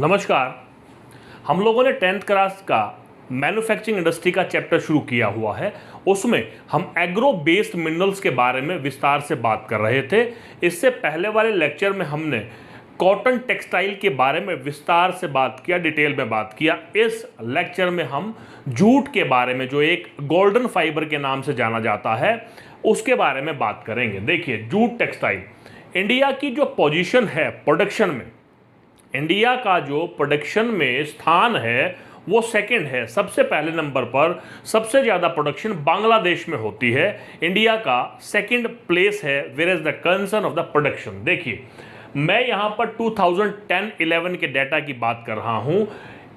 नमस्कार। हम लोगों ने 10th क्लास का मैन्युफैक्चरिंग इंडस्ट्री का चैप्टर शुरू किया हुआ है। उसमें हम एग्रो बेस्ड मिनरल्स के बारे में विस्तार से बात कर रहे थे। इससे पहले वाले लेक्चर में हमने कॉटन टेक्सटाइल के बारे में विस्तार से बात किया, डिटेल में बात किया। इस लेक्चर में हम जूट के बारे में, जो एक गोल्डन फाइबर के नाम से जाना जाता है, उसके बारे में बात करेंगे। देखिए, जूट टेक्सटाइल इंडिया की जो पोजीशन है प्रोडक्शन में, इंडिया का जो प्रोडक्शन में स्थान है वो सेकंड है। सबसे पहले नंबर पर सबसे ज़्यादा प्रोडक्शन बांग्लादेश में होती है। इंडिया का सेकंड प्लेस है where is the concern of the production. देखिए, मैं यहाँ पर 2010-11 के डाटा की बात कर रहा हूँ।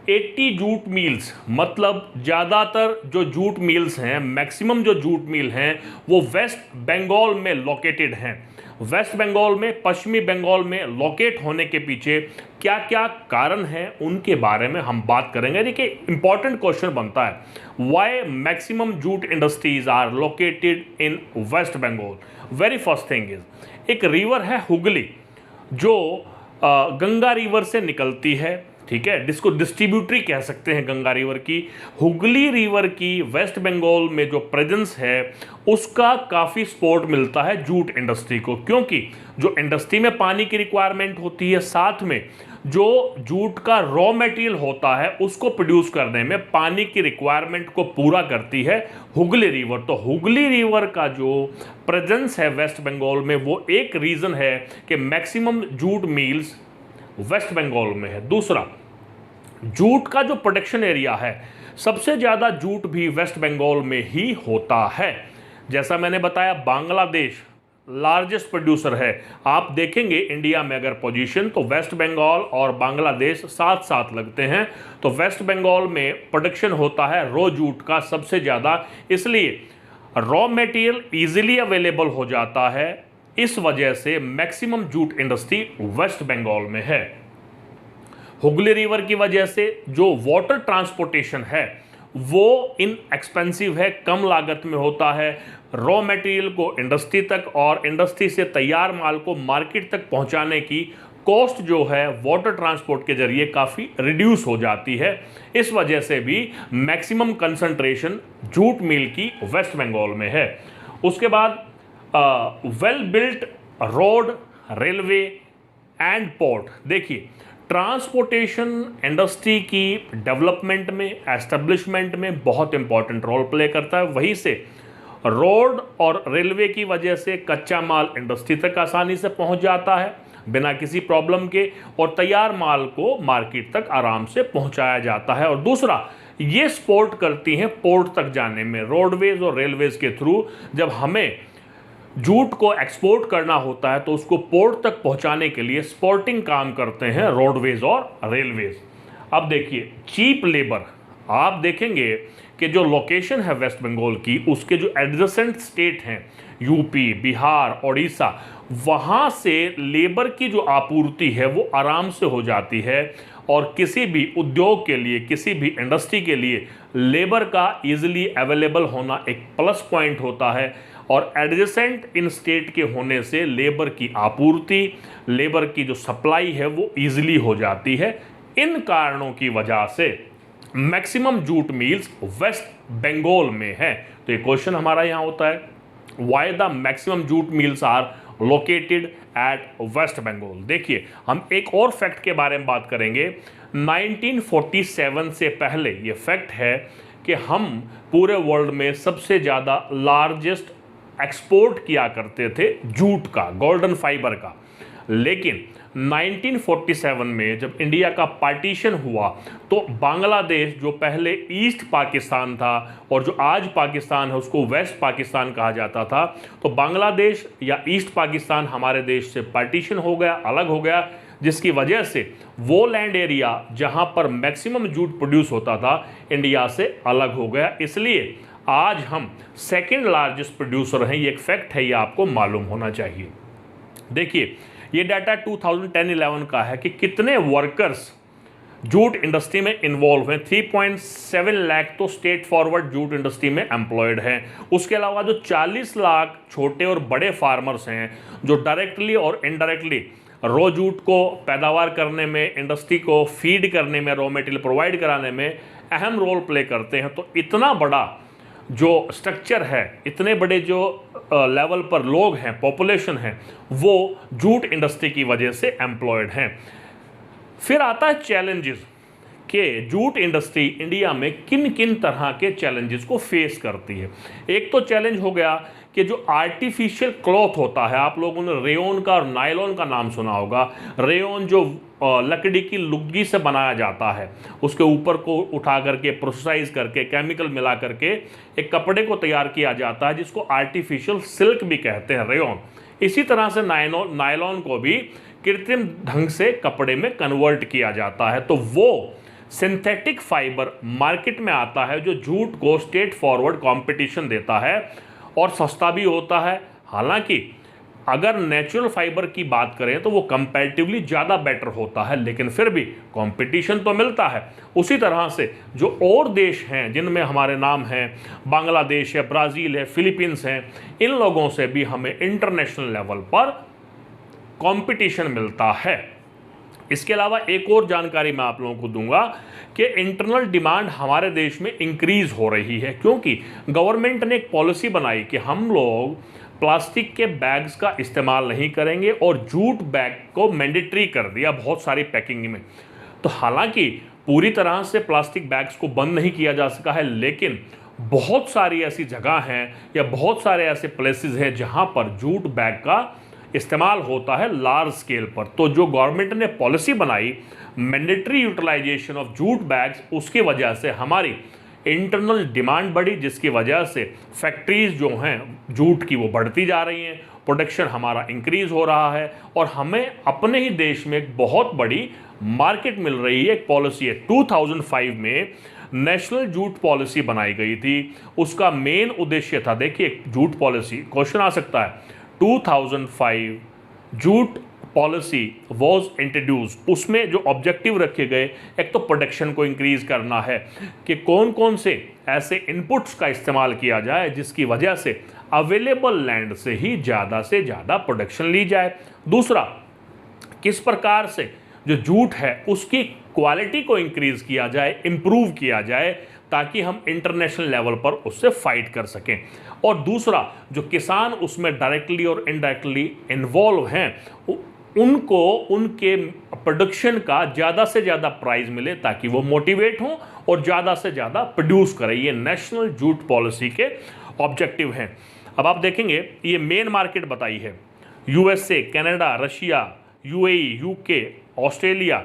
80 जूट मिल्स, मतलब ज़्यादातर जो जूट मिल्स हैं, मैक्सिमम जो जूट मिल हैं वो वेस्ट बंगाल में लोकेटेड हैं। वेस्ट बंगाल में, पश्चिमी बंगाल में लोकेट होने के पीछे क्या क्या कारण हैं उनके बारे में हम बात करेंगे। देखिए, इंपॉर्टेंट क्वेश्चन बनता है, why maximum jute industries are located in West Bengal. Very first thing is, एक रिवर है हुगली, जो गंगा रिवर से निकलती है, ठीक है, जिसको डिस्ट्रीब्यूटरी कह सकते हैं गंगा रिवर की। हुगली रिवर की वेस्ट बंगाल में जो प्रेजेंस है उसका काफ़ी सपोर्ट मिलता है जूट इंडस्ट्री को, क्योंकि जो इंडस्ट्री में पानी की रिक्वायरमेंट होती है, साथ में जो जूट का रॉ मटेरियल होता है उसको प्रोड्यूस करने में पानी की रिक्वायरमेंट को पूरा करती है हुगली रिवर। तो हुगली रिवर का जो प्रेजेंस है वेस्ट बंगाल में, वो एक रीज़न है कि maximum jute mills West Bengal में है। दूसरा, जूट का जो प्रोडक्शन एरिया है, सबसे ज़्यादा जूट भी वेस्ट बंगाल में ही होता है। जैसा मैंने बताया, बांग्लादेश लार्जेस्ट प्रोड्यूसर है। आप देखेंगे इंडिया में अगर पोजीशन, तो वेस्ट बंगाल और बांग्लादेश साथ साथ लगते हैं। तो वेस्ट बंगाल में प्रोडक्शन होता है रॉ जूट का सबसे ज़्यादा, इसलिए रॉ मटेरियल ईजिली अवेलेबल हो जाता है। इस वजह से maximum jute industry West Bengal में है। हुगली रिवर की वजह से जो वाटर ट्रांसपोर्टेशन है वो इनएक्सपेंसिव है, कम लागत में होता है। रॉ मटेरियल को इंडस्ट्री तक और इंडस्ट्री से तैयार माल को मार्केट तक पहुंचाने की कॉस्ट जो है वाटर ट्रांसपोर्ट के जरिए काफ़ी रिड्यूस हो जाती है। इस वजह से भी मैक्सिमम कंसंट्रेशन जूट मिल की वेस्ट बंगाल में है। उसके बाद well built road, railway and port. देखिए, ट्रांसपोर्टेशन इंडस्ट्री की डेवलपमेंट में, एस्टेब्लिशमेंट में बहुत इंपॉर्टेंट रोल प्ले करता है। वहीं से रोड और रेलवे की वजह से कच्चा माल इंडस्ट्री तक आसानी से पहुंच जाता है बिना किसी प्रॉब्लम के, और तैयार माल को मार्केट तक आराम से पहुंचाया जाता है। और दूसरा, ये सपोर्ट करती हैं पोर्ट तक जाने में, रोडवेज और रेलवेज के थ्रू। जब हमें जूट को एक्सपोर्ट करना होता है तो उसको पोर्ट तक पहुंचाने के लिए सपोर्टिंग काम करते हैं रोडवेज और रेलवेज। अब देखिए, चीप लेबर, आप देखेंगे कि जो लोकेशन है वेस्ट बंगाल की, उसके जो एडजेसेंट स्टेट हैं, यूपी, बिहार, उड़ीसा, वहाँ से लेबर की जो आपूर्ति है वो आराम से हो जाती है। और किसी भी उद्योग के लिए, किसी भी इंडस्ट्री के लिए लेबर का ईजिली अवेलेबल होना एक प्लस पॉइंट होता है। और एडजेसेंट इन स्टेट के होने से लेबर की आपूर्ति, लेबर की जो सप्लाई है वो ईजिली हो जाती है। इन कारणों की वजह से maximum jute mills West Bengal में है। तो ये क्वेश्चन हमारा यहाँ होता है, why the maximum jute mills are located at West Bengal. देखिए, हम एक और फैक्ट के बारे में बात करेंगे। 1947 से पहले ये फैक्ट है कि हम पूरे वर्ल्ड में सबसे ज़्यादा लार्जेस्ट एक्सपोर्ट किया करते थे जूट का, गोल्डन फाइबर का। लेकिन 1947 में जब इंडिया का पार्टीशन हुआ तो बांग्लादेश, जो पहले ईस्ट पाकिस्तान था और जो आज पाकिस्तान है उसको वेस्ट पाकिस्तान कहा जाता था, तो बांग्लादेश या ईस्ट पाकिस्तान हमारे देश से पार्टीशन हो गया, अलग हो गया, जिसकी वजह से वो लैंड एरिया जहां पर मैक्सिमम जूट प्रोड्यूस होता था इंडिया से अलग हो गया। इसलिए आज हम सेकेंड लार्जेस्ट प्रोड्यूसर हैं। ये एक फैक्ट है, ये आपको मालूम होना चाहिए। देखिए, ये डाटा 2010-11 का है कि कितने वर्कर्स जूट इंडस्ट्री में इन्वॉल्व हैं। 3.7 लाख तो स्टेट फॉरवर्ड जूट इंडस्ट्री में एम्प्लॉयड हैं। उसके अलावा जो 40 लाख छोटे और बड़े फार्मर्स हैं जो डायरेक्टली और इनडायरेक्टली रॉ जूट को पैदावार करने में, इंडस्ट्री को फीड करने में, रॉ मटेरियल प्रोवाइड कराने में अहम रोल प्ले करते हैं। तो इतना बड़ा जो स्ट्रक्चर है, इतने बड़े जो लेवल पर लोग हैं, पॉपुलेशन है, वो जूट इंडस्ट्री की वजह से एम्प्लॉयड हैं। फिर आता है चैलेंजेस कि जूट इंडस्ट्री इंडिया में किन किन तरह के चैलेंजेस को फेस करती है। एक तो चैलेंज हो गया कि जो आर्टिफिशियल क्लॉथ होता है, आप लोगों ने रेयन का और नायलॉन का नाम सुना होगा। रेयन जो लकड़ी की लुग्गी से बनाया जाता है, उसके ऊपर को उठा करके प्रोसेसाइज करके केमिकल मिला करके एक कपड़े को तैयार किया जाता है, जिसको आर्टिफिशियल सिल्क भी कहते हैं, रेयन। इसी तरह से नायलॉन को भी कृत्रिम ढंग से कपड़े में कन्वर्ट किया जाता है। तो वो सिंथेटिक फाइबर मार्केट में आता है जो जूट को स्ट्रेट फॉरवर्ड कंपटीशन देता है और सस्ता भी होता है। हालांकि अगर नेचुरल फाइबर की बात करें तो वो कंपैरेटिवली ज़्यादा बेटर होता है, लेकिन फिर भी कंपटीशन तो मिलता है। उसी तरह से जो और देश हैं जिनमें हमारे नाम हैं, बांग्लादेश है, ब्राज़ील है, फिलीपींस हैं, इन लोगों से भी हमें इंटरनेशनल लेवल पर कंपटीशन मिलता है। इसके अलावा एक और जानकारी मैं आप लोगों को दूंगा कि इंटरनल डिमांड हमारे देश में इंक्रीज हो रही है, क्योंकि गवर्नमेंट ने एक पॉलिसी बनाई कि हम लोग प्लास्टिक के बैग्स का इस्तेमाल नहीं करेंगे और जूट बैग को मैंडेटरी कर दिया बहुत सारी पैकिंग में। तो हालांकि पूरी तरह से प्लास्टिक बैग्स को बंद नहीं किया जा सका है, लेकिन बहुत सारी ऐसी जगह हैं या बहुत सारे ऐसे प्लेसेस हैं जहां पर जूट बैग का इस्तेमाल होता है लार्ज स्केल पर। तो जो गवर्नमेंट ने पॉलिसी बनाई mandatory utilization of jute bags, उसकी वजह से हमारी इंटरनल डिमांड बढ़ी, जिसकी वजह से फैक्ट्रीज जो हैं जूट की वो बढ़ती जा रही हैं, प्रोडक्शन हमारा इंक्रीज हो रहा है और हमें अपने ही देश में एक बहुत बड़ी मार्केट मिल रही है। एक पॉलिसी है 2005 में नेशनल जूट पॉलिसी बनाई गई थी। उसका मेन उद्देश्य था, देखिए जूट पॉलिसी क्वेश्चन आ सकता है, 2005 जूट पॉलिसी वॉज इंट्रोड्यूस्ड। उसमें जो ऑब्जेक्टिव रखे गए, एक तो प्रोडक्शन को इंक्रीज करना है कि कौन कौन से ऐसे इनपुट्स का इस्तेमाल किया जाए जिसकी वजह से अवेलेबल लैंड से ही ज़्यादा से ज़्यादा प्रोडक्शन ली जाए। दूसरा, किस प्रकार से जो जूट है उसकी क्वालिटी को इंक्रीज किया जाए, इम्प्रूव किया जाए, ताकि हम इंटरनेशनल लेवल पर उससे फाइट कर सकें। और दूसरा, जो किसान उसमें डायरेक्टली और इनडायरेक्टली इन्वॉल्व हैं, उनको उनके प्रोडक्शन का ज़्यादा से ज़्यादा प्राइस मिले ताकि वो मोटिवेट हों और ज़्यादा से ज़्यादा प्रोड्यूस करें। ये नेशनल जूट पॉलिसी के ऑब्जेक्टिव हैं। अब आप देखेंगे ये मेन मार्केट बताई है, USA, Canada, Russia, UAE, UK, Australia.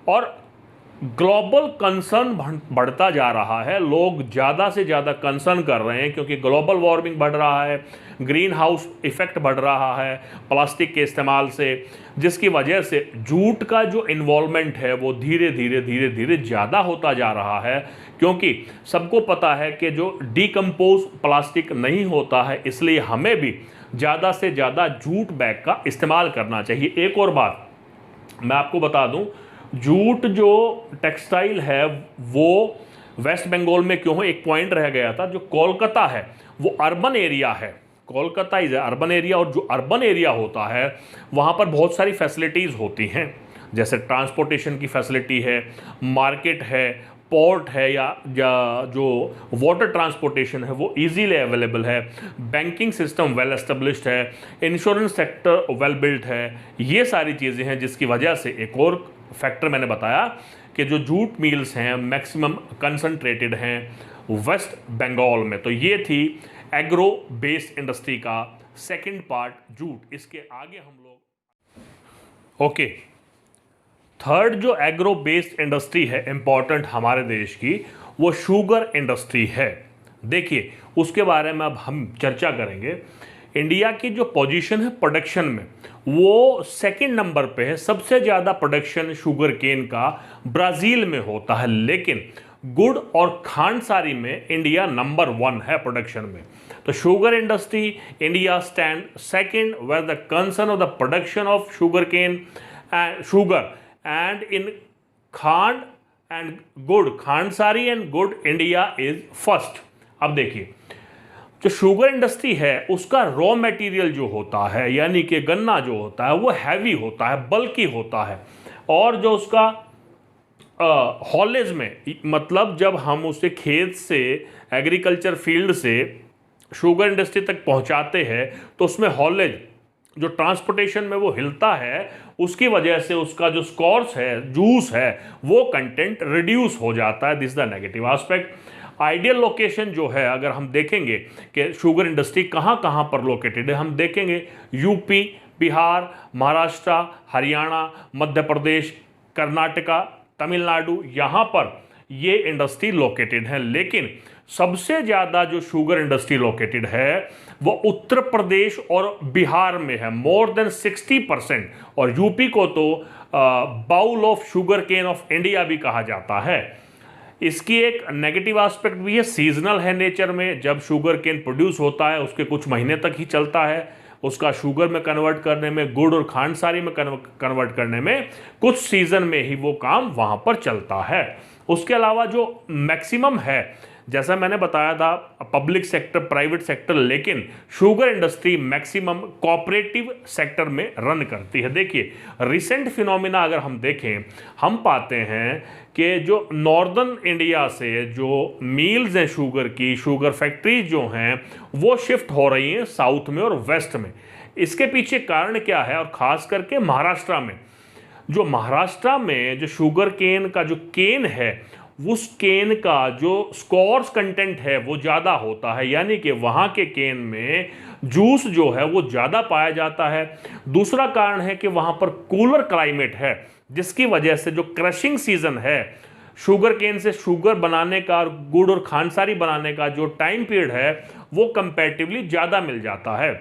और ग्लोबल कंसर्न बढ़ता जा रहा है, लोग ज़्यादा से ज़्यादा कंसर्न कर रहे हैं क्योंकि ग्लोबल वार्मिंग बढ़ रहा है, ग्रीन हाउस इफ़ेक्ट बढ़ रहा है प्लास्टिक के इस्तेमाल से, जिसकी वजह से जूट का जो इन्वॉल्वमेंट है वो धीरे धीरे ज़्यादा होता जा रहा है। क्योंकि सबको पता है कि जो डीकम्पोज प्लास्टिक नहीं होता है, इसलिए हमें भी ज़्यादा से ज़्यादा जूट बैग का इस्तेमाल करना चाहिए। एक और बात मैं आपको बता दूं, जूट जो टेक्सटाइल है वो वेस्ट बंगाल में क्यों है, एक पॉइंट रह गया था। जो कोलकाता है वो अर्बन एरिया है, कोलकाता इज़ अर्बन एरिया, और जो अर्बन एरिया होता है वहाँ पर बहुत सारी फैसिलिटीज़ होती हैं, जैसे ट्रांसपोर्टेशन की फैसिलिटी है, मार्केट है, पोर्ट है, या जो वाटर ट्रांसपोर्टेशन है वो इजीली अवेलेबल है, बैंकिंग सिस्टम वेल एस्टेब्लिश्ड है, इंश्योरेंस सेक्टर वेल बिल्ट है। ये सारी चीज़ें हैं जिसकी वजह से एक और फैक्टर मैंने बताया कि जो जूट मिल्स हैं मैक्सिमम कंसंट्रेटेड हैं वेस्ट बंगाल में। तो ये थी एग्रो बेस्ड इंडस्ट्री का सेकंड पार्ट, जूट। इसके आगे हम लोग ओके, थर्ड जो एग्रो बेस्ड इंडस्ट्री है इंपॉर्टेंट हमारे देश की, वो शुगर इंडस्ट्री है। देखिए उसके बारे में अब हम चर्चा करेंगे। इंडिया की जो पोजीशन है प्रोडक्शन में वो सेकंड नंबर पे है। सबसे ज़्यादा प्रोडक्शन शुगर केन का ब्राज़ील में होता है, लेकिन गुड़ और खांडसारी में इंडिया नंबर 1 है प्रोडक्शन में। तो sugar industry India stand second where the concern of the production of sugar cane and sugar and in khand and gur, khandsari and gur India is first. अब देखिए जो शुगर इंडस्ट्री है उसका रॉ मटेरियल जो होता है यानी कि गन्ना जो होता है वो हैवी होता है, बल्कि होता है। और जो उसका हॉलेज में, मतलब जब हम उसे खेत से, एग्रीकल्चर फील्ड से शुगर इंडस्ट्री तक पहुंचाते हैं तो उसमें हॉलेज जो ट्रांसपोर्टेशन में वो हिलता है, उसकी वजह से उसका जो स्कॉर्स है, जूस है, वो कंटेंट रिड्यूस हो जाता है। This the negative aspect. Ideal location जो है, अगर हम देखेंगे कि शुगर इंडस्ट्री कहाँ कहाँ पर लोकेटेड है, हम देखेंगे यूपी, बिहार, महाराष्ट्र, हरियाणा, मध्य प्रदेश, कर्नाटका, तमिलनाडु, यहाँ पर ये इंडस्ट्री लोकेटेड है। लेकिन सबसे ज़्यादा जो शुगर इंडस्ट्री लोकेटेड है वो उत्तर प्रदेश और बिहार में है, मोर देन 60%। और यूपी को तो bowl of sugar cane of India भी कहा जाता है। इसकी एक नेगेटिव एस्पेक्ट भी है, सीजनल है नेचर में। जब शुगर केन प्रोड्यूस होता है उसके कुछ महीने तक ही चलता है, उसका शुगर में कन्वर्ट करने में, गुड़ और खांडसारी में कन्वर्ट करने में कुछ सीजन में ही वो काम वहाँ पर चलता है। उसके अलावा जो मैक्सिमम है, जैसा मैंने बताया था, पब्लिक सेक्टर, प्राइवेट सेक्टर, लेकिन sugar industry maximum cooperative sector में रन करती है। देखिए रिसेंट फिनोमिना अगर हम देखें, हम पाते हैं कि जो नॉर्दर्न इंडिया से जो मील्स हैं शुगर की, शुगर फैक्ट्रीज जो हैं, वो शिफ्ट हो रही हैं साउथ में और वेस्ट में। इसके पीछे कारण क्या है? और ख़ास करके महाराष्ट्र में, जो महाराष्ट्र में जो शुगर केन का जो केन है, उस केन का जो स्कॉर्स कंटेंट है वो ज़्यादा होता है, यानी कि वहाँ के केन में जूस जो है वो ज़्यादा पाया जाता है। दूसरा कारण है कि वहाँ पर कूलर क्लाइमेट है, जिसकी वजह से जो क्रशिंग सीजन है, शुगर केन से शुगर बनाने का और गुड़ और खांडसारी बनाने का जो टाइम पीरियड है वो कंपैरेटिवली ज़्यादा मिल जाता है।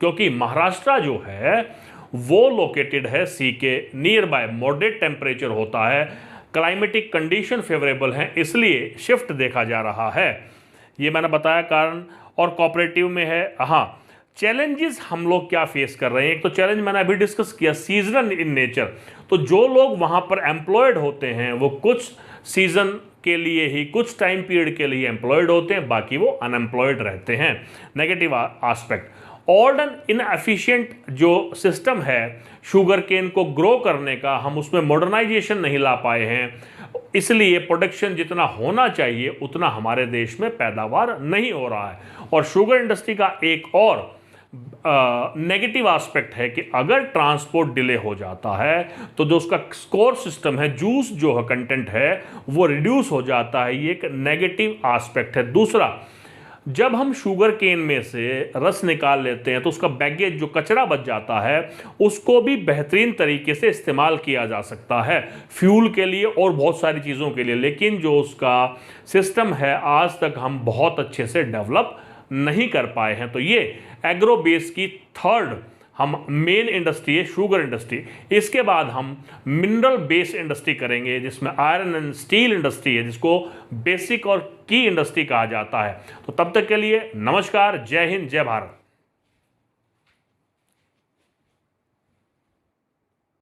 क्योंकि महाराष्ट्र जो है वो लोकेटेड है सी के नियर बाय, मॉडरेट टेम्परेचर होता है, क्लाइमेटिक कंडीशन फेवरेबल हैं, इसलिए शिफ्ट देखा जा रहा है। ये मैंने बताया कारण। और कोऑपरेटिव में है। हाँ, चैलेंजेस हम लोग क्या फेस कर रहे हैं? एक तो चैलेंज मैंने अभी डिस्कस किया, सीजनल इन नेचर। तो जो लोग वहाँ पर एम्प्लॉयड होते हैं वो कुछ सीजन के लिए ही, कुछ टाइम पीरियड के लिए एम्प्लॉयड होते हैं, बाकी वो अनएम्प्लॉयड रहते हैं। Negative aspect, old and inefficient जो सिस्टम है शुगर केन को ग्रो करने का, हम उसमें मॉडर्नाइजेशन नहीं ला पाए हैं, इसलिए प्रोडक्शन जितना होना चाहिए उतना हमारे देश में पैदावार नहीं हो रहा है। और शुगर इंडस्ट्री का एक और नेगेटिव एस्पेक्ट है कि अगर ट्रांसपोर्ट डिले हो जाता है तो जो उसका स्कोर सिस्टम है, जूस जो है कंटेंट है, वो रिड्यूस हो जाता है। ये एक नेगेटिव एस्पेक्ट है। दूसरा, जब हम शुगर केन में से रस निकाल लेते हैं तो उसका बैगेज जो कचरा बच जाता है उसको भी बेहतरीन तरीके से इस्तेमाल किया जा सकता है, फ्यूल के लिए और बहुत सारी चीज़ों के लिए। लेकिन जो उसका सिस्टम है आज तक हम बहुत अच्छे से डेवलप नहीं कर पाए हैं। तो ये एग्रो बेस की थर्ड हम मेन इंडस्ट्री है शुगर इंडस्ट्री। इसके बाद हम मिनरल बेस इंडस्ट्री करेंगे जिसमें आयरन एंड स्टील इंडस्ट्री है, जिसको बेसिक और की इंडस्ट्री कहा जाता है। तो तब तक के लिए नमस्कार, जय हिंद, जय भारत।